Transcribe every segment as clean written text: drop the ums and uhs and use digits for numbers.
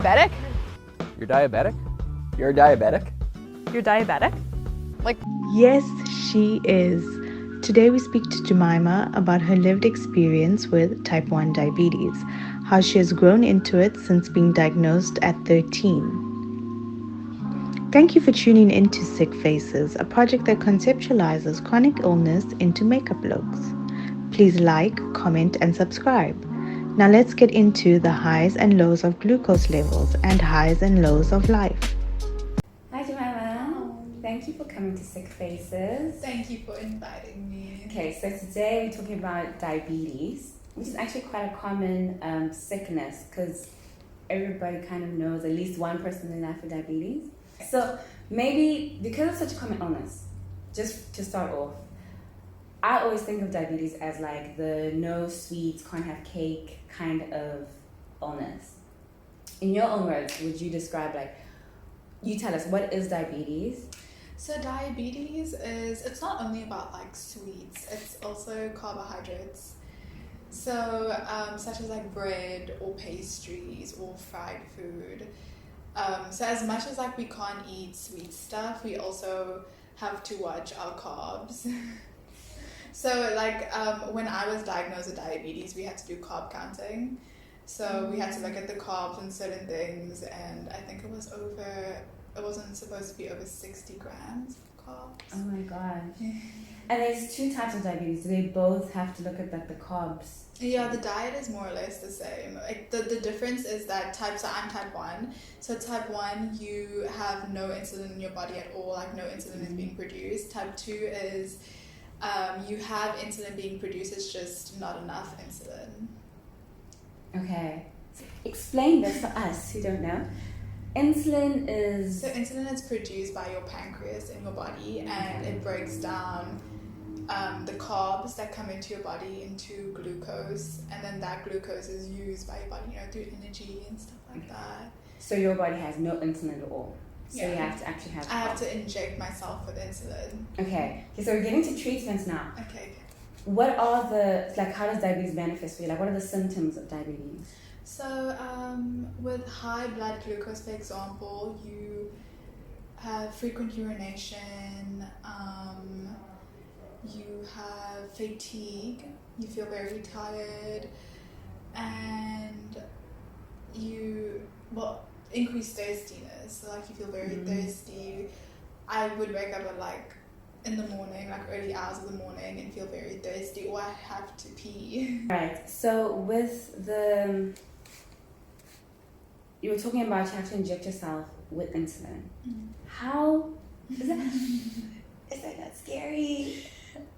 diabetic? You're diabetic? You're diabetic? You're diabetic? Yes, she is. Today we speak to Jemima about her lived experience with type 1 diabetes, how she has grown into it since being diagnosed at 13. Thank you for tuning into Sick Faces, a project that conceptualizes chronic illness into makeup looks. Please like, comment, and subscribe. Now let's get into the highs and lows of glucose levels and highs and lows of life. Hi Jemima. Thank you for coming to Sick Faces. Thank you for inviting me. Okay, so today we're talking about diabetes, which is actually quite a common sickness because everybody kind of knows at least one person in life with diabetes. So maybe because it's such a common illness, just to start off, I always think of diabetes as like the no sweets, can't have cake kind of illness. In your own words, would you describe you tell us, what is diabetes? So diabetes it's not only about like sweets, it's also carbohydrates. So such as like bread or pastries or fried food. So as much as like we can't eat sweet stuff, we also have to watch our carbs. So like when I was diagnosed with diabetes, we had to do carb counting. So we had to look at the carbs and certain things, and I think it wasn't supposed to be over 60 grams of carbs. Oh my god. And there's two types of diabetes. Do they both have to look at the carbs? Yeah, the diet is more or less the same. Like the difference is that I'm type 1. So type 1, you have no insulin in your body at all, like no insulin is being produced. Type 2 is you have insulin being produced, it's just not enough insulin. Okay. Explain this for us who don't know. Insulin is... So insulin is produced by your pancreas in your body, and it breaks down the carbs that come into your body into glucose, and then that glucose is used by your body, through energy and stuff like that. So your body has no insulin at all. So Yeah. you have to actually have... I have to inject myself with insulin. Okay, so we're getting to treatments now. Okay. What are how does diabetes manifest for you? What are the symptoms of diabetes? So with high blood glucose, for example, you have frequent urination, you have fatigue, you feel very tired, and increased thirstiness. So you feel very thirsty. I would wake up at in the morning, early hours of the morning, and feel very thirsty, or I have to pee. Right, so with you were talking about you have to inject yourself with insulin. How is that? Is that not scary?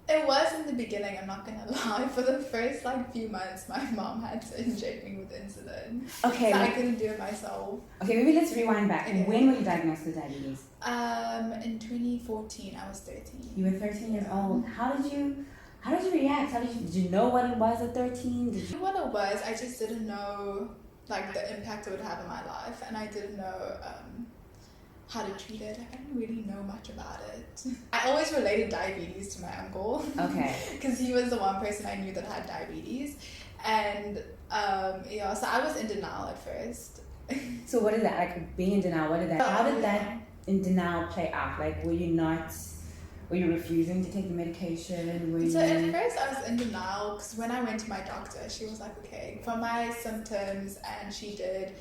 It was in the beginning, I'm not gonna lie. For the first few months, my mom had to inject me with insulin. Okay. So I couldn't do it myself. Okay, maybe let's rewind back. Okay. When were you diagnosed with diabetes? In 2014, I was 13. You were 13 years old. How did you react? Did you know what it was at 13? I knew what it was, I just didn't know the impact it would have in my life, and I didn't know how to treat it. I didn't really know much about it. I always related diabetes to my uncle. Okay. Because he was the one person I knew that had diabetes. And so I was in denial at first. So what is that? Being in denial, how did that in denial play out? Were you refusing to take the medication? At first I was in denial because when I went to my doctor, she was like, okay, for my symptoms, and she did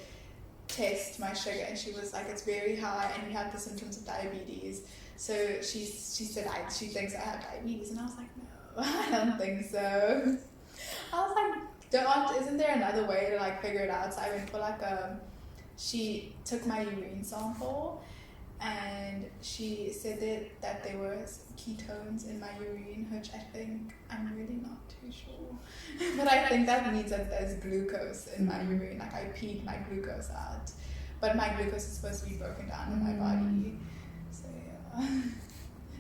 test my sugar, and she was like, it's very high and you have the symptoms of diabetes. So she said she thinks I have diabetes, and I was like, no, I don't think so. I was like, isn't there another way to figure it out? So I went for she took my urine sample, and she said that there were ketones in my urine, which I'm really not too sure. But I think that means that there's glucose in my urine. I peed my glucose out. But my glucose is supposed to be broken down in my body. So yeah.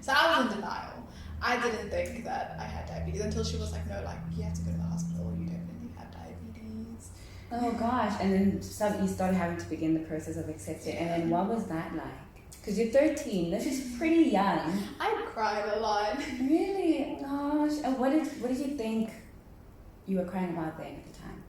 So I was in denial. I didn't think that I had diabetes until she was like, no, you have to go to the hospital. You definitely have diabetes. Oh gosh. And then you started having to begin the process of accepting it. And then what was that like? Because you're 13, this is pretty young. I cried a lot. Really? Gosh. And what did you think you were crying about then at the time?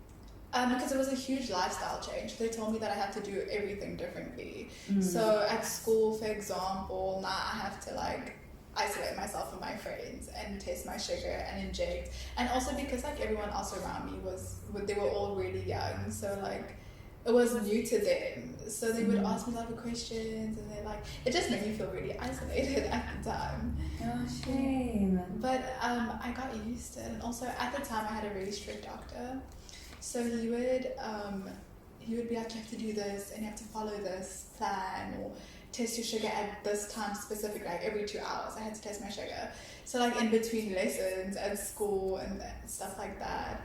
Because it was a huge lifestyle change. They told me that I had to do everything differently. So at school, for example, now I have to like isolate myself from my friends and test my sugar and inject. And also because like everyone else around me they were all really young, so like it was new to them. So they would ask me a lot of questions, and it just made me feel really isolated at the time. Oh, shame. But I got used to it, and also at the time I had a really strict doctor. So he would be like, you have to do this and you have to follow this plan, or test your sugar at this time specific, like every 2 hours I had to test my sugar. So like in between lessons at school and stuff like that.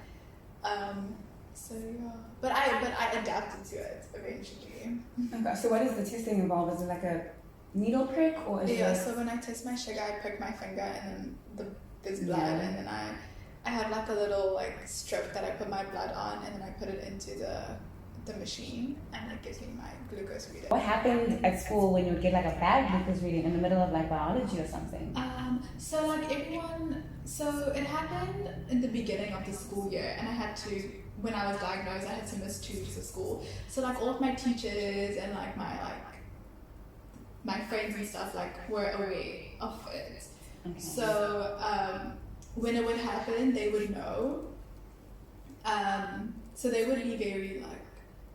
So yeah, but I adapted to it eventually. Okay, so what does the testing involve? Is it like a needle prick, or is it? So when I test my sugar, I prick my finger, and then there's blood, and then I have like a little like strip that I put my blood on, and then I put it into the machine, and it gives me my glucose reading. What happened at school when you would get like a bad glucose reading in the middle of like biology or something? So like so it happened in the beginning of the school year, and I had to, when I was diagnosed, I had to miss 2 weeks of school. So like all of my teachers and like my friends and stuff like were aware of it. Okay. So when it would happen, they would know. So they would be very like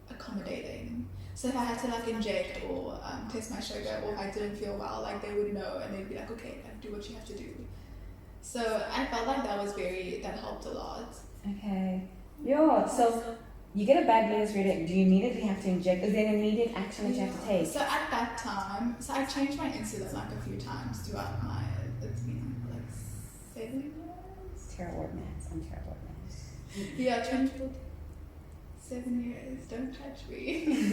accommodating. So if I had to like inject or test my sugar, or if I didn't feel well, like they would know, and they'd be like, okay, like, do what you have to do. So I felt like that helped a lot. Okay. Yeah, so you get a bad glucose reading, do you immediately have to inject? Is there an immediate action that you have to take? So at that time, I changed my insulin like a few times throughout it's been like 7 years. Terrible at maths. I'm terrible at maths. Yeah, 7 years. Don't judge me.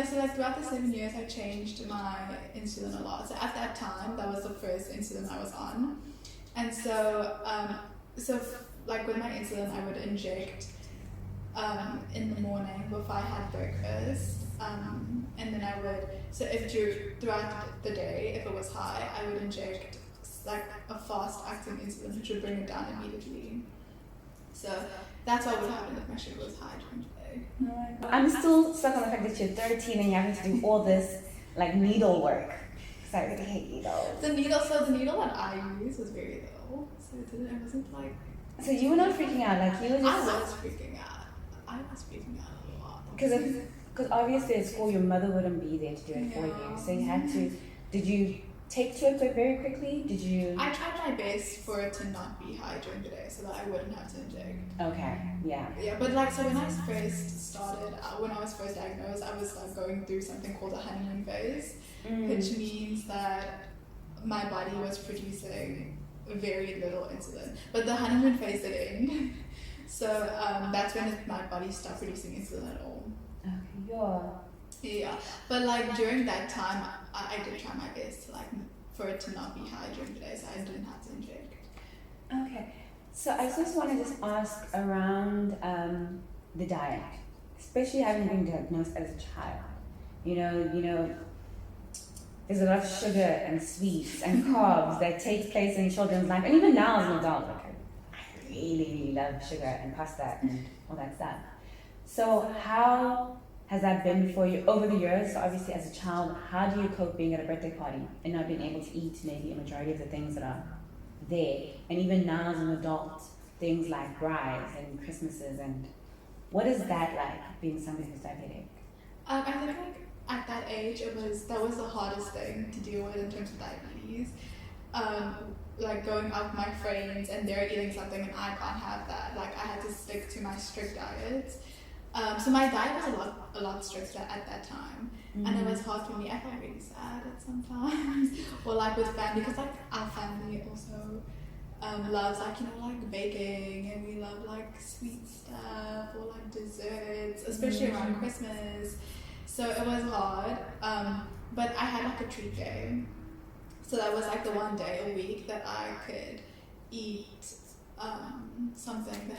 So like throughout the 7 years, I changed my insulin a lot. So at that time, that was the first insulin I was on, and so like with my insulin, I would inject in the morning before I had breakfast, and then I would. So throughout the day, if it was high, I would inject like a fast-acting insulin, which would bring it down immediately. So that's what would happen if my sugar was high during the day. I'm still stuck on the fact that you're 13 and you're having to do all this like needle work. Because I really hate needles. The needle that I used was very little, so it wasn't like. So you were not freaking out, like you were just. I was freaking out. A lot. Because obviously at school your mother wouldn't be there to do it for you, so you had to. Did you take to it very quickly? Did you? I tried my best for it to not be high during the day, so that I wouldn't have to inject. Okay. Yeah. Yeah, but like so when I first started, when I was first diagnosed, I was like going through something called the honeymoon phase, which means that my body was producing very little insulin, but the honeymoon phase did end. So that's when my body stopped producing insulin at all. Okay, yeah, but like during that time, I did try my best to like for it to not be high during the day, so I didn't have to inject. Okay, so I just want to ask around the diet, especially having been diagnosed as a child. You know, there's a lot of sugar and sweets and carbs that take place in children's life, and even now as an adult, like I really love sugar and pasta and all that stuff. So how has that been for you over the years? So obviously as a child, how do you cope being at a birthday party and not being able to eat maybe a majority of the things that are there? And even now as an adult, things like brides and Christmases, and what is that like being somebody who's diabetic? I think like at that age, that was the hardest thing to deal with in terms of diabetes. Like going out with my friends and they're eating something and I can't have that. Like I had to stick to my strict diet. So my diet was a lot stricter at that time, and it was hard for me. I felt really sad at sometimes, or like with family, because like our family also loves like baking, and we love like sweet stuff or like desserts, especially around Christmas. So it was hard, but I had like a treat day. So that was like the one day a week that I could eat something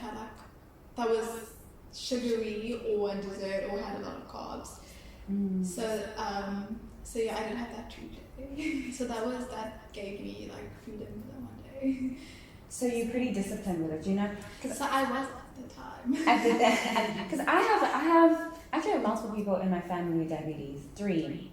that was sugary or dessert or had a lot of carbs. So yeah, I didn't have that treat day. So that gave me like freedom for that one day. So you're pretty disciplined with it, do you know? So I was the time. Because I actually have multiple people in my family with diabetes. 3.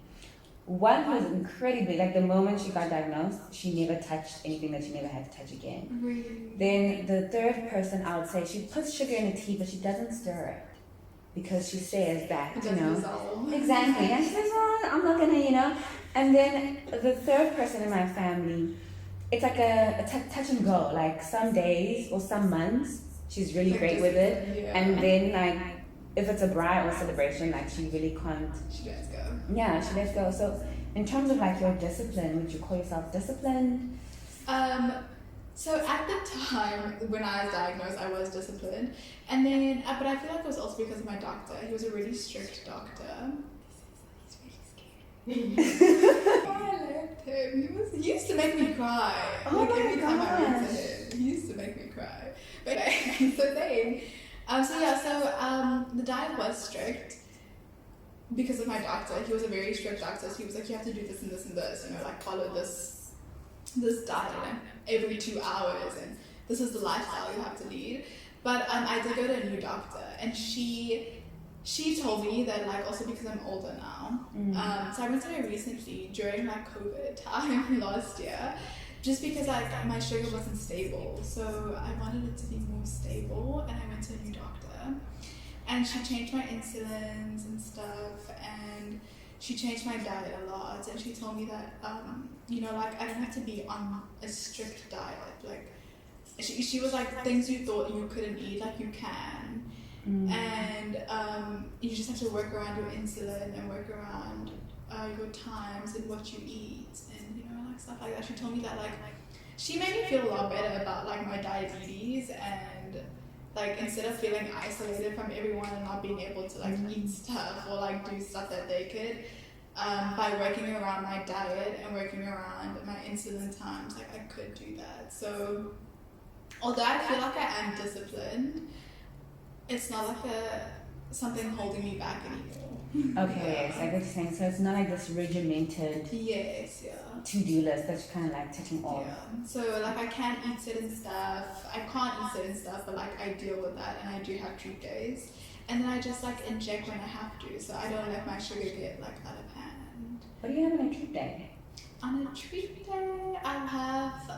One was incredibly, like the moment she got diagnosed, she never touched anything that she never had to touch again. Really? Then the third person, I would say, she puts sugar in the tea, but she doesn't stir it because she says that, It you doesn't know. dissolve. Exactly. And she says, well, I'm not gonna, you know. And then the third person in my family, it's like a touch and go. Like some days or some months, she's really Like great with it. discipline, yeah. And then like, if it's a braai or celebration, like she really can't. She lets go. Yeah, she lets go. So in terms of like your discipline, would you call yourself disciplined? So at the time when I was diagnosed, I was disciplined, and then but I feel like it was also because of my doctor. He was a really strict doctor. He's really scary. I loved him. He used to make me cry. Oh like my every time I went to gosh. him, he used to make me cry. But anyway, so then, the diet was strict because of my doctor. He was a very strict doctor. So he was like, you have to do this and this and this. You know, like follow this diet every 2 hours, and this is the lifestyle you have to lead. But I did go to a new doctor, and she told me that, like, also because I'm older now, so I went to her recently during like COVID time last year, just because like my sugar wasn't stable, so I wanted it to be more stable, and I went to a new doctor, and she changed my insulins and stuff, and she changed my diet a lot, and she told me that, you know, like I don't have to be on a strict diet. Like, she was like, things you thought you couldn't eat, like you can, and you just have to work around your insulin and work around your times and what you eat, and you know, like stuff like that. She told me that, like, she made me feel a lot better about like my diabetes, and like instead of feeling isolated from everyone and not being able to like eat stuff or like do stuff that they could, by working around my diet and working around my insulin times, like I could do that. So although I feel like I am disciplined, it's not like something holding me back anymore. Okay, yes, I get what you're saying. So it's not like this regimented Yes, yeah. to-do list that's kind of like ticking off. Yeah. So like I can't eat certain stuff. I can't eat certain stuff, but like I deal with that, and I do have treat days. And then I just like inject when I have to, so I don't let my sugar get like out of hand. What do you have on a treat day? On a treat day, I'll have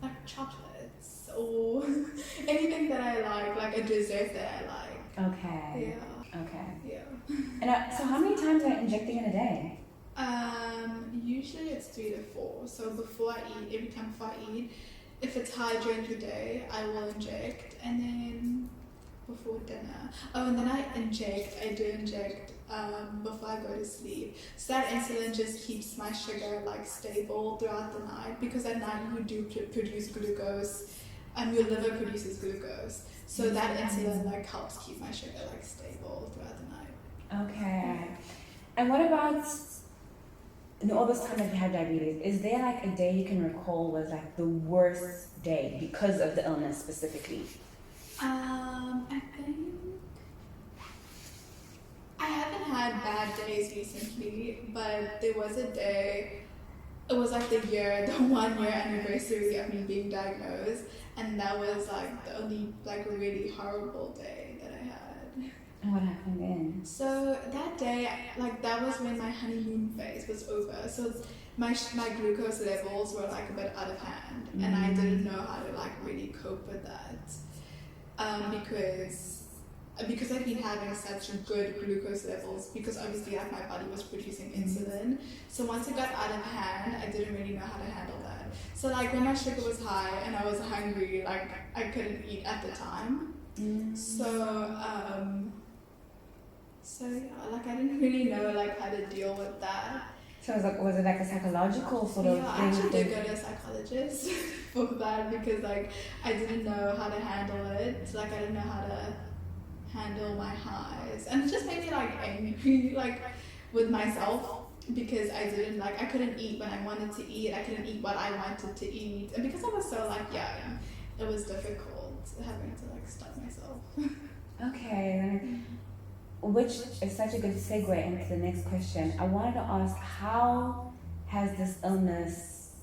like chocolates or anything that I like a dessert that I like. Okay. Yeah. Okay. Yeah. And so how many times are you injecting in a day? Usually it's 3 to 4. So before I eat, every time before I eat, if it's high during the day, I will inject, and then before dinner. Oh, and then I do inject before I go to sleep. So that insulin just keeps my sugar like stable throughout the night, because at night you do produce glucose, and your liver produces glucose. So that insulin like helps keep my sugar like stable throughout the night. Okay. And what about in all this time that you had diabetes, is there like a day you can recall was like the worst day because of the illness specifically? I think I haven't had bad days recently, but there was a day, it was like the 1 year anniversary of me being diagnosed, and that was like the only like really horrible day that I had. And what happened then? So that day, like that was when my honeymoon phase was over. So my glucose levels were like a bit out of hand, and I didn't know how to like really cope with that, because I've been having such good glucose levels, because obviously like my body was producing insulin. So once it got out of hand, I didn't really know how to handle that. So like when my sugar was high and I was hungry, like I couldn't eat at the time. So yeah, like I didn't really know like how to deal with that. So was it like a psychological sort of Yeah, I thing? actually did go to a psychologist for that, because like I didn't know how to handle it. Like I didn't know how to handle my highs, and it just made me like angry like with myself, because I couldn't eat when I wanted to eat. I couldn't eat what I wanted to eat, and because I was so like young, it was difficult having to like stop myself. Okay, which is such a good segue into the next question. I wanted to ask, how has this illness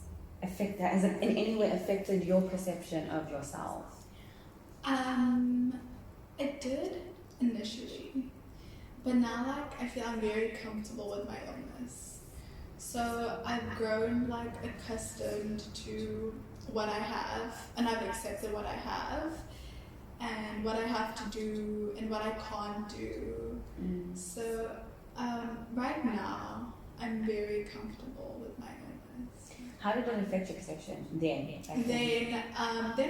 has it in any way affected your perception of yourself? It did initially, but now like I feel I'm very comfortable with my illness. So I've grown like accustomed to what I have, and I've accepted what I have, and what I have to do and what I can't do. So right now I'm very comfortable with my illness. How did it affect your perception then? Then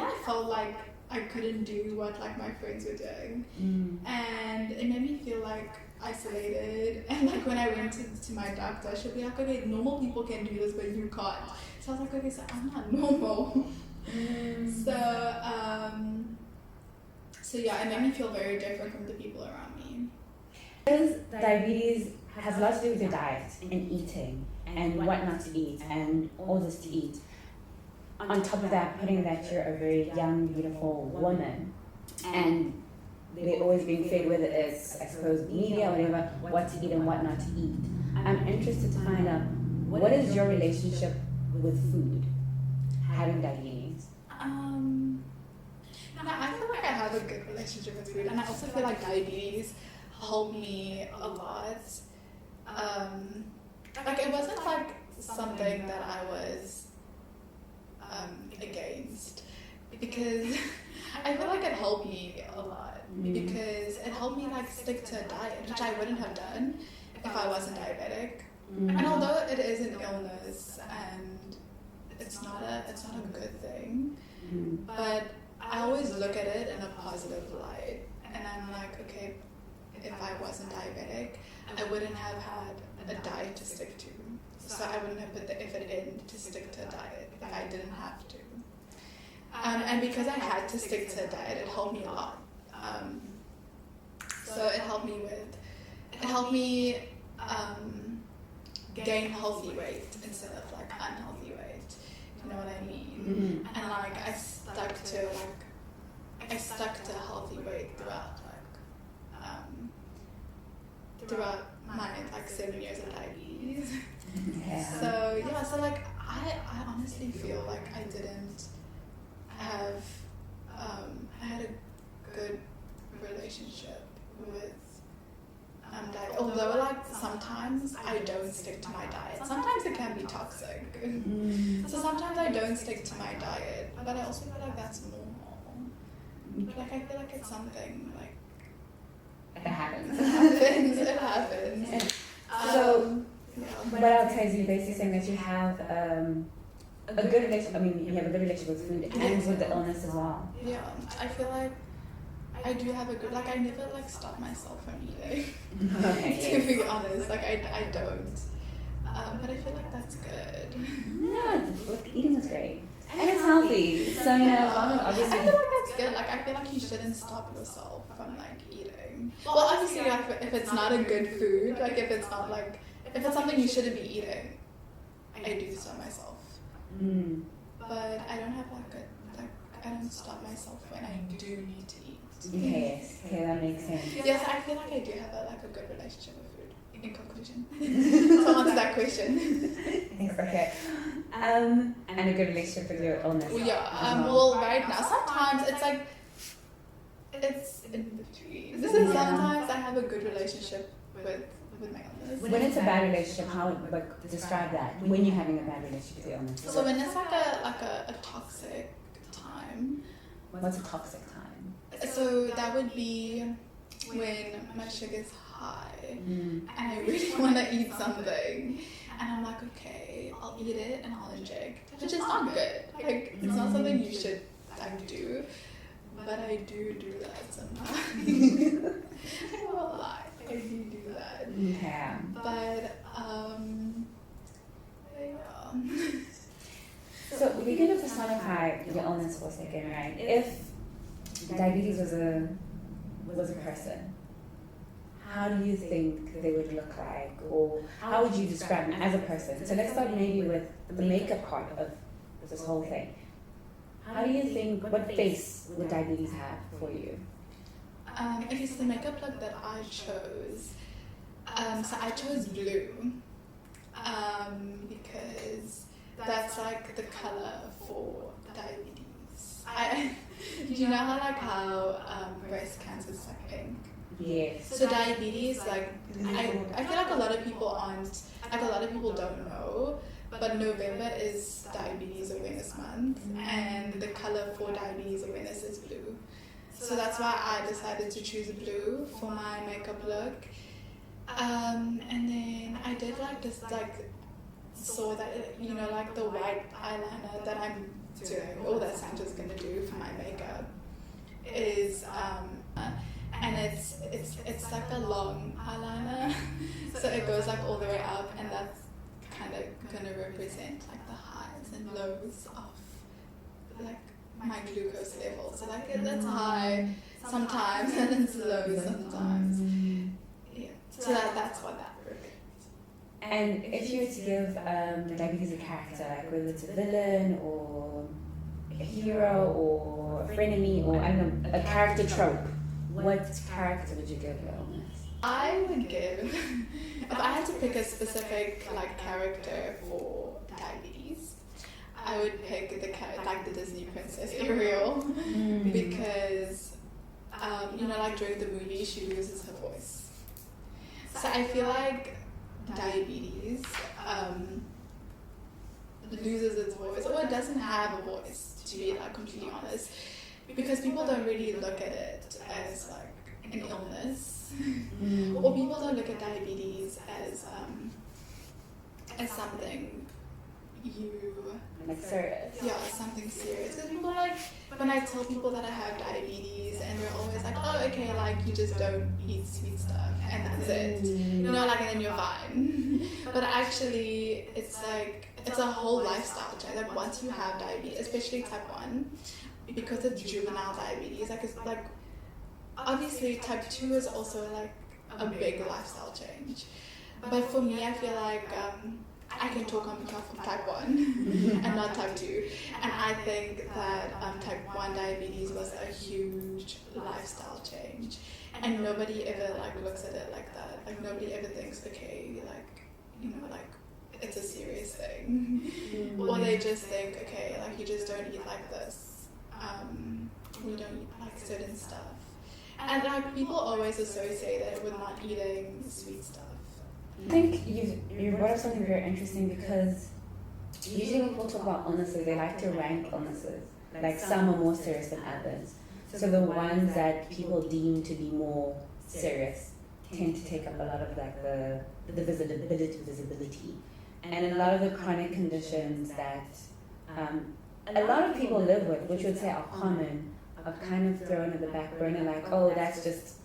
I felt like I couldn't do what like my friends were doing, and it made me feel like isolated. And like when I went to my doctor, she'll be like, okay, normal people can do this, but you can't. So I was like, okay, so I'm not normal. So yeah, it made me feel very different from the people around me. Because diabetes has a lot to do with your diet and eating and what not to eat and all this to eat. On top of that, putting that you're a very young, beautiful woman, and they're always being fed, whether it's, I suppose, media or whatever, what to eat and what not to eat. I'm interested to find out, what is your relationship with food, having diabetes? I feel like I have a good relationship with food, and I also feel like diabetes helped me a lot. Like it wasn't like something that I was against, because I feel like it helped me a lot, because it helped me like stick to a diet, which I wouldn't have done if I wasn't diabetic. And although it is an illness and it's not a good thing, but I always look at it in a positive light, and I'm like, okay, if I wasn't diabetic, I wouldn't have had a diet to stick to. So I wouldn't have put the effort in to stick to a diet if I didn't have to. And because I had to stick to a diet, it helped me a lot. So it helped me gain healthy weight instead of like unhealthy weight. You know what I mean? And like I stuck to healthy weight throughout my like 7 years of diabetes. So yeah, so like I honestly feel like I didn't have I had a good relationship with diet. Although like sometimes I don't stick to my diet. Sometimes it can be toxic. So sometimes I don't stick to my diet, but I also feel like that's normal. Like I feel like it's something like It happens. it happens. So, what I'll tell you, basically saying that you have a good relationship. I mean, you have a good relationship with food and with the illness as well. Yeah, I feel like I do have a good, like I never like stop myself from eating. Okay. To be honest, like I don't. But I feel like that's good. Yeah, look, eating is great. And it's healthy. So, you know, as long as obviously. I feel like that's good. Like I feel like you shouldn't stop yourself from like eating. Well, obviously, like if it's not a good food, like if it's not like if it's something you shouldn't be eating, I do stop myself. But I don't have like I don't stop myself when I do need to eat. Yes, okay, that makes sense. Yes, I feel like I do have a good relationship with food. In conclusion, to answer that question. Thanks. Okay. And a good relationship with your illness. Well, yeah. Well, right now, sometimes it's like it's in between. Sometimes I have a good relationship with my illness. When it's a bad relationship, how like describe that? When you're having a bad relationship with your illness. So when it's like a toxic time. What's a toxic time? So that would be when my sugar's high and I really want to eat something, and I'm like, okay, I'll eat it and I'll inject, which is not good. Like it's not something you should like do, but I do that sometimes. I won't lie, I do that. Okay. But yeah. So we're going to personify your illness for a second, right? If diabetes was a person, how do you think they would look like, or how would you describe them as a person? So let's start maybe with the makeup part of this whole thing. How do you think, what face would diabetes have for you? Okay, so the makeup look that I chose, so I chose blue, because that's like the color for diabetes. Do you know how breast cancer is like pink? Yes. So diabetes, like I feel like a lot of people don't know, but November is Diabetes Awareness Month, and the color for Diabetes Awareness is blue. So that's why I decided to choose blue for my makeup look. And then I did saw that, the white eyeliner that I'm doing, or that Sandra's gonna do for my makeup is and it's like a long eyeliner, so it goes like all the way up, and that's kind of gonna represent like the highs and lows of like my glucose level. So like it's high sometimes and it's low sometimes. Yeah. So that's what that represents. And if you were to give diabetes a character, like whether it's a villain or a hero or a frenemy or I don't know, a character trope, what character would you give your illness? I would give, if I had to pick a specific like character for diabetes, I would pick the Disney princess Ariel, because like during the movie she loses her voice. So I feel like diabetes loses its voice, or it doesn't have a voice, to be like completely honest, because people don't really look at it as like an illness, or people don't look at diabetes as something Like serious? Yeah, something serious. Because people like, when I tell people that I have diabetes, and they're always like, oh, okay, like you just don't eat sweet stuff and that's it, and then you're fine. But actually it's a whole lifestyle change. Like once you have diabetes, especially type 1, because it's juvenile diabetes, it's like obviously type 2 is also like a big lifestyle change. But for me, I feel like I can talk on behalf of type 1 and not type 2. And I think that type 1 diabetes was a huge lifestyle change. And nobody ever looks at it like that. Like nobody ever thinks, okay, it's a serious thing. Or they just think, okay, you just don't eat like this. We don't eat certain stuff. And people always associate it with not eating sweet stuff. I think you brought up something very interesting, because usually when people talk about illnesses, they like to rank illnesses. Like some are more serious than others. So the ones that people deem to be more serious tend to take up a lot of the visibility. And a lot of the chronic conditions that a lot of people live with, which would say are common, are kind of thrown at the back burner, like, oh, that's just,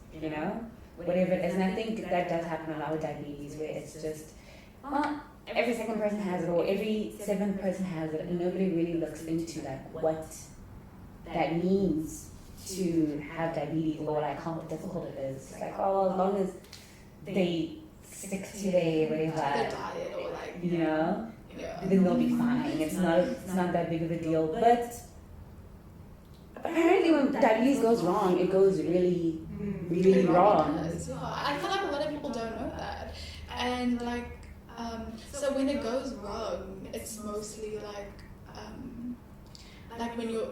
whatever it is. And I think that does happen a lot with diabetes, where it's just, every second person has it, or every seventh person has it, and nobody really looks into what that means to have diabetes, or how difficult it is. It's like, oh, as long as they stick to their whatever, The diet, or then they'll be fine. It's not that big of a deal. But apparently when diabetes goes wrong, it goes really, really wrong. I feel like a lot of people don't know that. And so when it goes wrong, it's mostly when your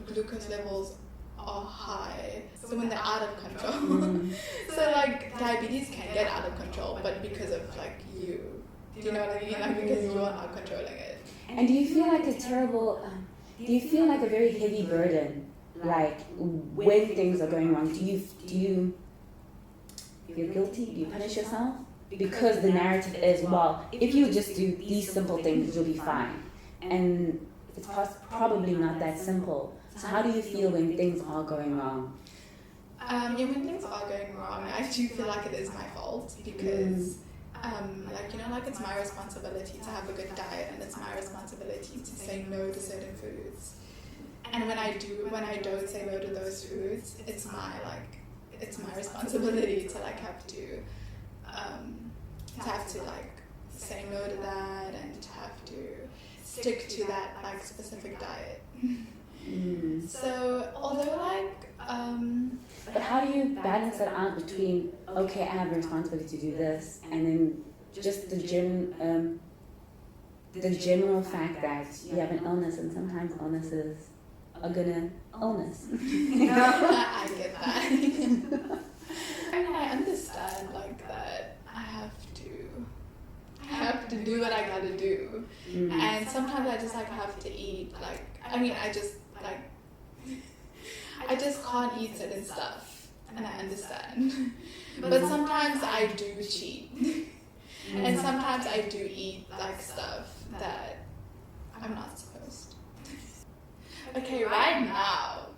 glucose levels are high, so when they're out of control. So diabetes can get out of control, but because of you. Do you know what I mean? Because you're not controlling it. And do you feel like a very heavy burden, when things are going wrong? Do you feel guilty? Do you punish yourself? Because the narrative is, well, if you just do these simple things, you'll be fine. And it's probably not that simple. So how do you feel when things are going wrong? When things are going wrong, I do feel like it is my fault, because it's my responsibility to have a good diet, and it's my responsibility to say no to certain foods. And when I don't say no to those foods, it's my responsibility to have to say no to that, and to have to stick to that specific diet. So although but how do you balance that out between, okay, I have a responsibility to do this, and then just the general fact that you have an illness, and sometimes illnesses are gonna illness. I get that. I mean, I understand like that. I have to do what I gotta do, and sometimes I just like have to eat. Like, I mean, I just can't eat certain stuff, and I understand. But sometimes I do cheat, and sometimes I do eat like stuff that I'm not supposed to. Okay, right now,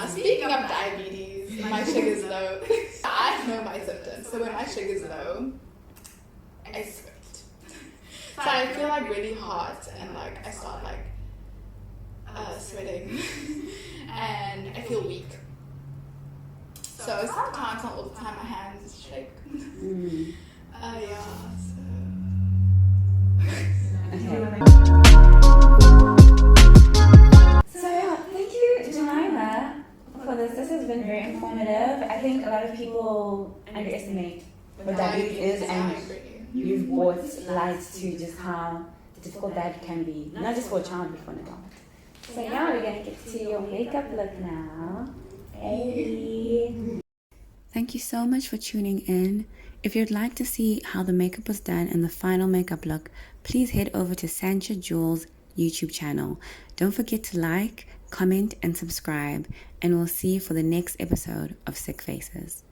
speaking of diabetes, my sugar's low. I know my symptoms, so when my sugar's low, I sweat. So I feel like really hot, and like I start like sweating, and I feel weak. So sometimes, not all the time, my hands shake. Yeah. So yeah, thank you, Jemima, for this. This has been very informative. I think a lot of people underestimate what diabetes is, and you've brought light to just how difficult that can be, not just for a child, but for an adult. So yeah, we're gonna get to your makeup look now. Hey. Thank you so much for tuning in. If you'd like to see how the makeup was done and the final makeup look, please head over to Sancha Jewel's YouTube channel. Don't forget to like, comment, and subscribe, and we'll see you for the next episode of Sick Faces.